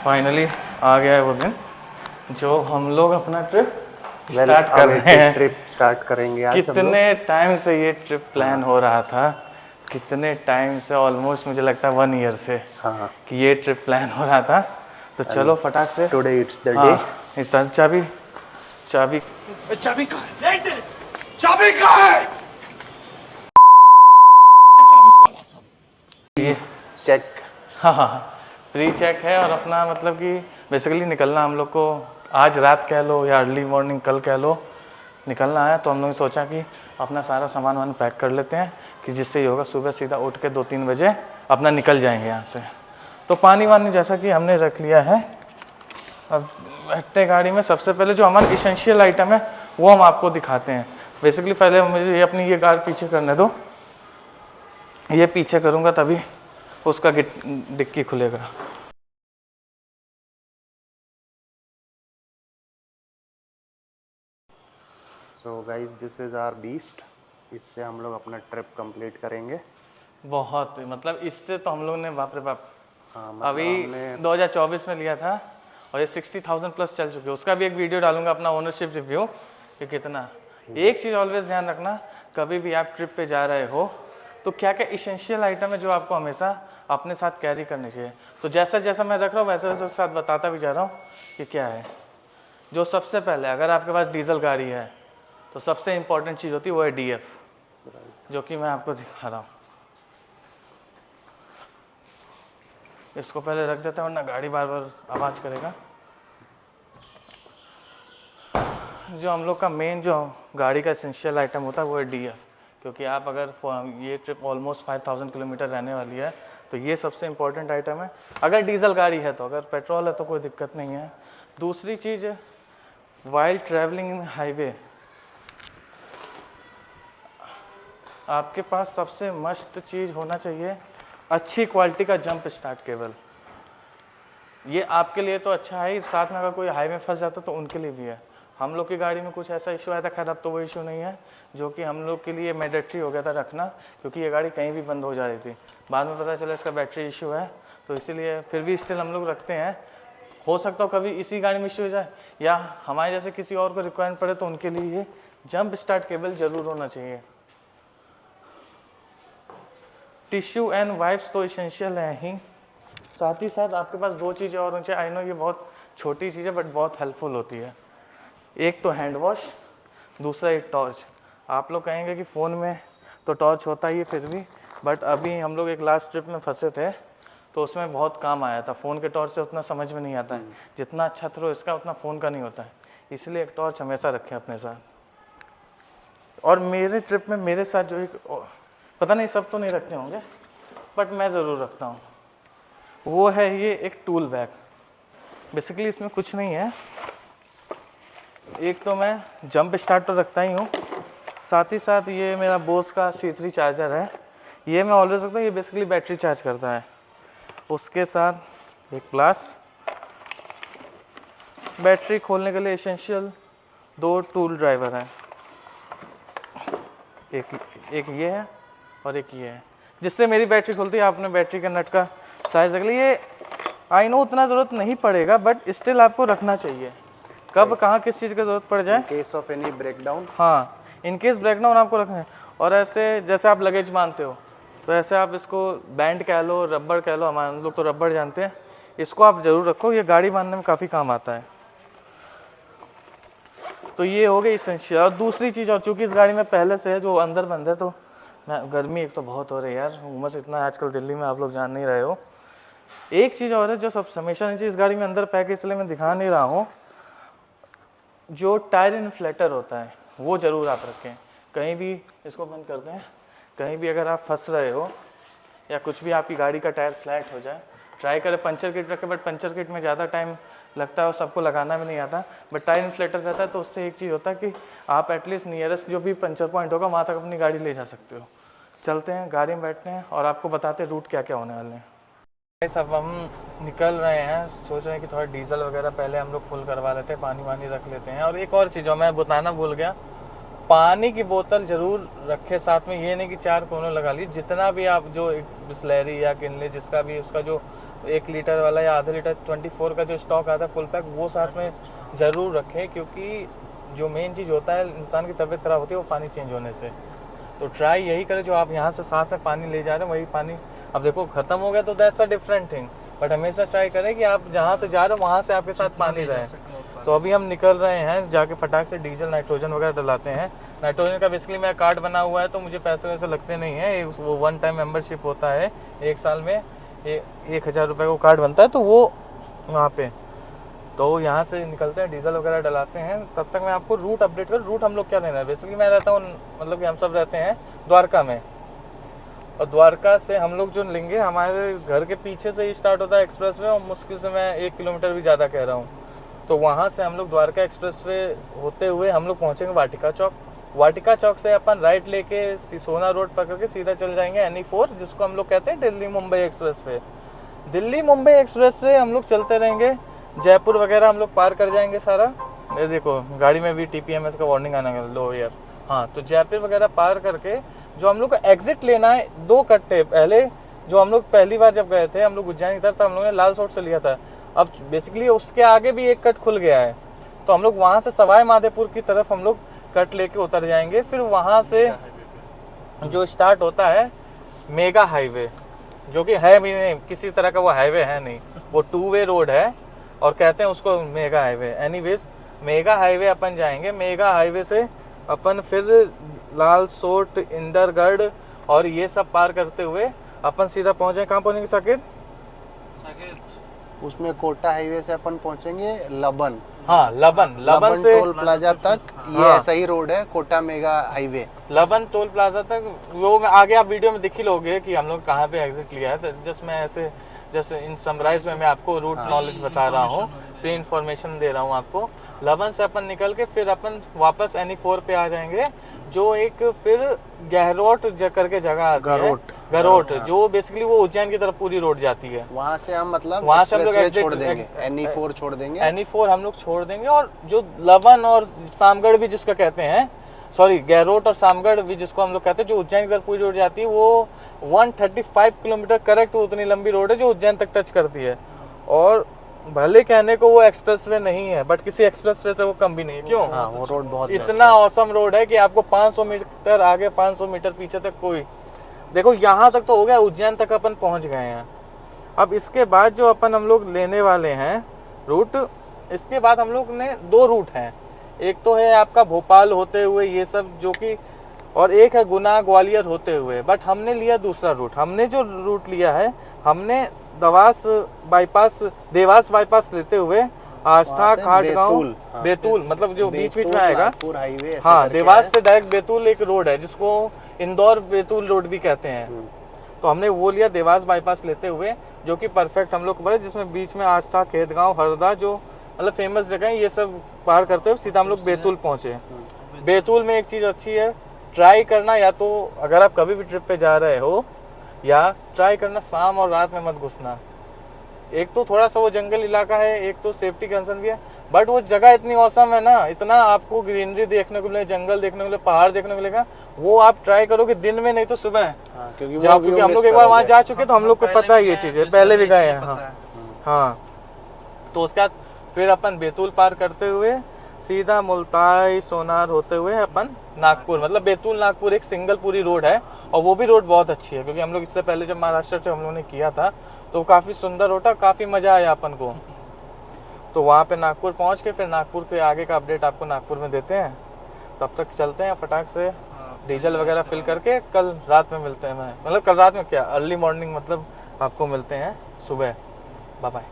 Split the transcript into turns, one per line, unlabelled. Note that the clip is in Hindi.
फाइनली आ गया है वो दिन जो हम लोग अपना ट्रिप स्टार्ट कर रहे हैं।
ट्रिप स्टार्ट करेंगे आज।
कितने टाइम से ये ट्रिप प्लान हो रहा था, कितने टाइम से, ऑलमोस्ट मुझे लगता है 1 ईयर से कि ये ट्रिप प्लान हो रहा था। तो चलो फटाक से
टुडे इट्स द डे।
इस तरह चाबी चाबी
चाबी कहाँ है? चाबी कहाँ है?
ये
चेक।
हाँ, प्री चेक है। और अपना मतलब कि बेसिकली निकलना हम लोग को आज रात कह लो या अर्ली मॉर्निंग कल कह लो निकलना है। तो हम लोग ने सोचा कि अपना सारा सामान वान पैक कर लेते हैं कि जिससे ये होगा सुबह सीधा उठ के 2-3 बजे अपना निकल जाएंगे यहाँ से। तो पानी वानी जैसा कि हमने रख लिया है। अब बैठते गाड़ी में, सबसे पहले जो हमारा इसेंशियल आइटम है वो हम आपको दिखाते हैं। बेसिकली पहले मुझे अपनी ये गाड़ी पीछे करने दो, ये पीछे करूँगा तभी उसका डिक्की खुलेगा।
So guys this is our beast. इससे हम लोग अपना ट्रिप कंप्लीट करेंगे।
बहुत मतलब इससे तो हम लोग ने बाप रे बाप
मतलब
अभी 2024 में लिया था और ये 60,000 प्लस चल चुके हैं। उसका भी एक वीडियो डालूंगा अपना ओनरशिप रिव्यू कि कितना। एक चीज़ ऑलवेज ध्यान रखना, कभी भी आप ट्रिप पे जा रहे हो तो क्या क्या इसेंशियल आइटम है जो आपको हमेशा अपने साथ कैरी करनी चाहिए। तो जैसा जैसा मैं रख रहा हूँ वैसे वैसे साथ बताता भी जा रहा हूँ कि क्या है। जो सबसे पहले, अगर आपके पास डीजल गाड़ी है तो सबसे इम्पॉर्टेंट चीज़ होती है वो है DF, जो कि मैं आपको दिखा रहा हूँ। इसको पहले रख देते हैं वरना गाड़ी बार बार आवाज़ करेगा। जो हम लोग का मेन जो गाड़ी का एसेंशियल आइटम होता है वो है DF, क्योंकि आप अगर ये ट्रिप ऑलमोस्ट 5,000 किलोमीटर रहने वाली है तो ये सबसे इम्पोर्टेंट आइटम है। अगर डीजल गाड़ी है तो, अगर पेट्रोल है तो कोई दिक्कत नहीं है। दूसरी चीज़, वाइल ट्रैवलिंग इन हाईवे आपके पास सबसे मस्त चीज़ होना चाहिए अच्छी क्वालिटी का जंप स्टार्ट केबल। ये आपके लिए तो अच्छा है, साथ में अगर कोई हाईवे में फंस जाता तो उनके लिए भी है। हम लोग की गाड़ी में कुछ ऐसा इशू आया था, खैर अब तो वो इशू नहीं है, जो कि हम लोग के लिए मैंडेटरी हो गया था रखना, क्योंकि ये गाड़ी कहीं भी बंद हो जा रही थी। बाद में पता चला इसका बैटरी इशू है, तो इसीलिए फिर भी स्टिल हम लोग रखते हैं। हो सकता हो कभी इसी गाड़ी में इशू हो जाए या हमारे जैसे किसी और को रिक्वायरमेंट पड़े तो उनके लिए ये जंप स्टार्ट केबल ज़रूर होना चाहिए। टिश्यू एंड वाइप्स तो इसेंशियल है ही, साथ ही साथ आपके पास 2 चीज़ें और होनी चाहिए। आई नो ये बहुत छोटी चीज़ है बट बहुत हेल्पफुल होती है। एक तो हैंड वॉश, दूसरा एक टॉर्च। आप लोग कहेंगे कि फ़ोन में तो टॉर्च होता ही है फिर भी, बट अभी हम लोग एक लास्ट ट्रिप में फंसे थे तो उसमें बहुत काम आया था। फ़ोन के टॉर्च से उतना समझ में नहीं आता है, जितना अच्छा थ्रो इसका उतना फ़ोन का नहीं होता है, इसलिए एक टॉर्च हमेशा रखें अपने साथ। और मेरे ट्रिप में मेरे साथ जो एक, पता नहीं सब तो नहीं रखते होंगे बट मैं ज़रूर रखता हूँ, वो है ये एक टूल बैग। बेसिकली इसमें कुछ नहीं है, एक तो मैं जंप स्टार्ट तो रखता ही हूँ, साथ ही साथ ये मेरा बोस का C3 चार्जर है, ये मैं ऑलवेज रखता हूँ। ये बेसिकली बैटरी चार्ज करता है। उसके साथ एक ग्लास, बैटरी खोलने के लिए एसेंशियल 2 टूल ड्राइवर हैं, एक ये है और एक ये है, जिससे मेरी बैटरी खुलती है। आपने बैटरी का नट का साइज देख लिया, ये आई नो उतना ज़रूरत नहीं पड़ेगा बट स्टिल आपको रखना चाहिए, कब कहाँ किस चीज़ की ज़रूरत पड़ जाए।
केस ऑफ एनी ब्रेकडाउन,
हाँ, इन केस ब्रेकडाउन आपको रखना है। और ऐसे जैसे आप लगेज बांधते हो तो ऐसे आप इसको बैंड कह लो, रबड़ कह लो, हमारे लोग तो रबड़ जानते हैं, इसको आप ज़रूर रखो, ये गाड़ी बांधने में काफ़ी काम आता है। तो ये हो गई इसेंशियल। और दूसरी चीज़, और चूँकि इस गाड़ी में पहले से है जो अंदर बंद है, तो मैं, गर्मी एक तो बहुत हो रही है यार, उमस इतना आजकल दिल्ली में, आप लोग जान नहीं रहे हो। एक चीज़ और है जो सब हमेशा नहीं चाहिए इस गाड़ी में अंदर पैक, इसलिए मैं दिखा नहीं रहा हूँ, जो टायर इन्फ्लेटर होता है वो ज़रूर आप रखें। कहीं भी, इसको बंद करते हैं, कहीं भी अगर आप फंस रहे हो या कुछ भी आपकी गाड़ी का टायर फ्लैट हो जाए, ट्राई करें पंचर किट रखें, बट पंचर किट में ज़्यादा टाइम लगता है और सबको लगाना भी नहीं आता। बट टायर इन्फ्लेटर रहता है तो उससे एक चीज़ होता है कि आप एटलीस्ट नियरेस्ट जो भी पंचर पॉइंट होगा वहाँ तक अपनी गाड़ी ले जा सकते हो। चलते हैं, गाड़ी में बैठते हैं और आपको बताते हैं रूट क्या क्या होने वाले हैं। सब हम निकल रहे हैं, सोच रहे हैं कि थोड़ा डीजल वगैरह पहले हम लोग फुल करवा लेते हैं, पानी वानी रख लेते हैं। और एक और चीज़ जो मैं बताना भूल गया, पानी की बोतल ज़रूर रखे साथ में। ये नहीं कि 4 कोनों लगा ली, जितना भी आप जो बिस्लेरी या किनले जिसका भी उसका जो 1 लीटर वाला या आधा लीटर 24 का जो स्टॉक आता है फुल पैक, वो साथ में ज़रूर रखें, क्योंकि जो मेन चीज़ होता है इंसान की तबीयत ख़राब होती है वो पानी चेंज होने से। तो ट्राई यही करें, जो आप यहाँ से साथ में पानी ले जा रहे हैं वही पानी, अब देखो ख़त्म हो गया तो that's a different thing, but हमेशा ट्राई करें कि आप जहाँ से जा रहे हो वहाँ से आपके साथ पानी रहे। तो अभी हम निकल रहे हैं, जाके फटाक से डीजल नाइट्रोजन वगैरह डलाते हैं। नाइट्रोजन का बेसिकली मेरा कार्ड बना हुआ है, तो मुझे पैसे वैसे लगते नहीं है, वो 1 टाइम मेंबरशिप होता है, 1 साल में 1000 रुपये को कार्ड बनता है, तो वो वहाँ पे। तो यहाँ से निकलते हैं, डीजल वगैरह डलाते हैं, तब तक मैं आपको रूट अपडेट करूँ। रूट हम लोग क्या लेना है, बेसिकली मैं रहता हूँ, मतलब कि हम सब रहते हैं द्वारका में, और द्वारका से हम लोग जो लेंगे, हमारे घर के पीछे से ही स्टार्ट होता है एक्सप्रेस वे, और मुश्किल से मैं 1 किलोमीटर भी ज़्यादा कह रहा हूँ। तो वहाँ से हम लोग द्वारका एक्सप्रेस वे होते हुए हम लोग पहुँचेंगे वाटिका चौक। वाटिका चौक से अपन राइट लेके सिसोना रोड पकड़ के सीधा चल जाएंगे NE4, जिसको हम लोग कहते हैं Delhi Mumbai express way. Delhi Mumbai express से हम लोग चलते रहेंगे, जयपुर वगैरह हम लोग पार कर जाएंगे सारा। ये देखो गाड़ी में भी TPMS का वार्निंग आना लो यार। हाँ, तो जयपुर वगैरह पार करके जो हम लोग को एग्जिट लेना है 2 कट्टे पहले, जो हम लोग पहली बार जब गए थे हम लोग उज्जैन की तरफ, हम लोगों ने लाल सोट से लिया था। अब बेसिकली उसके आगे भी एक कट खुल गया है, तो हम लोग वहाँ से सवाई माधोपुर की तरफ हम लोग कट लेके उतर जाएंगे। फिर वहाँ से जो स्टार्ट होता है मेगा हाईवे, जो कि है भी नहीं, किसी तरह का वो हाईवे है नहीं, वो 2 वे रोड है और कहते हैं उसको mega highway. Anyways mega highway अपन जाएंगे, मेगा हाईवे से अपन फिर लाल सोट, इंदरगढ़ और ये सब पार करते हुए अपन सीधा पहुंचे, कहाँ पहुंचेंगे साकेत?
उसमें कोटा हाईवे से अपन पहुंचेंगे लबन।
हाँ, लबन से
टोल प्लाजा तक, ये ऐसा ही रोड है, Kota mega highway.
Laban toll plaza तक, वो आगे आप वीडियो में दिख ही लोगे कि हम लोग कहाँ पे एग्जिट लिया है। तो जस्ट मैं ऐसे जैसे इन समराइज में मैं आपको रूट नॉलेज बता रहा हूँ, प्री इन्फॉर्मेशन दे रहा हूँ आपको। लबन से अपन निकल के फिर अपन वापस NE4 पे आ जाएंगे, जो एक फिर गहरोट करके जगह आती है, गहरोट, जो बेसिकली वो उज्जैन की तरफ पूरी रोड जाती है।
वहाँ से हम मतलब
वहाँ से हम लोग
छोड़ देंगे, NE4 छोड़ देंगे,
NE4 हम लोग छोड़ देंगे। और जो लबन और सामगढ़ भी जिसका कहते हैं, सॉरी गहरोट और सामगढ़ भी जिसको हम लोग कहते हैं, जो उज्जैन की तरफ पूरी रोड जाती है, वो 135 किलोमीटर करेक्ट उतनी लंबी रोड है जो उज्जैन तक टच करती है। और भले कहने को वो एक्सप्रेसवे नहीं है, बट किसी एक्सप्रेसवे से वो कम भी नहीं है। क्यों?
हाँ, वो रोड बहुत
इतना औसम रोड है कि आपको 500 मीटर आगे 500 मीटर पीछे तक कोई, देखो यहाँ तक तो हो गया, उज्जैन तक अपन पहुँच गए हैं। अब इसके बाद जो अपन हम लोग लेने वाले हैं रूट, इसके बाद हम लोग ने 2 रूट हैं। एक तो है आपका भोपाल होते हुए ये सब जो कि, और एक है गुना ग्वालियर होते हुए, बट हमने लिया दूसरा रूट। हमने जो रूट लिया है, हमने देवास बाईपास लेते हुए आस्था, खाटगांव, बैतूल, मतलब जो बीच में आएगा। हाँ, देवास से डायरेक्ट बैतूल एक रोड है जिसको इंदौर बैतूल रोड भी कहते हैं। तो हमने वो लिया देवास बाईपास लेते हुए, जो कि परफेक्ट हम लोग को पड़े, जिसमें बीच में आस्था, खेतगांव, हरदा, जो मतलब फेमस जगह है, ये सब पार करते हुए सीधा हम लोग बैतूल पहुंचे। बैतूल में एक चीज़ अच्छी है, ट्राई करना, या तो अगर आप कभी भी ट्रिप पे जा रहे हो, या ट्राई करना शाम और रात में मत घुसना। एक तो थोड़ा सा वो जंगल इलाका है, एक तो सेफ्टी कंसर्न भी है, बट वो जगह इतनी औसम है ना, इतना आपको ग्रीनरी देखने को मिलेगा, जंगल देखने को मिलेगा, पहाड़ देखने को मिलेगा। वो आप ट्राई करो कि दिन में नहीं तो सुबह, क्योंकि हम लोग एक बार वहाँ जा चुके तो हम लोग को पता है ये चीज़ है, पहले भी गए हैं। हाँ, तो उसके बाद फिर अपन बैतूल पार करते हुए सीधा मुल्ताई, सोनार होते हुए अपन नागपुर, मतलब बैतूल नागपुर एक सिंगल पूरी रोड है, और वो भी रोड बहुत अच्छी है, क्योंकि हम लोग इससे पहले जब महाराष्ट्र से हम लोगों ने किया था तो काफ़ी सुंदर रोड था, काफ़ी मज़ा आया अपन को। तो वहाँ पे नागपुर पहुँच के फिर नागपुर के आगे का अपडेट आपको नागपुर में देते हैं। तब तक चलते हैं फटाक से, डीजल वगैरह फिल करके कल रात में मिलते हैं। मतलब कल रात में क्या, अर्ली मॉर्निंग, मतलब आपको मिलते हैं सुबह। Bye bye.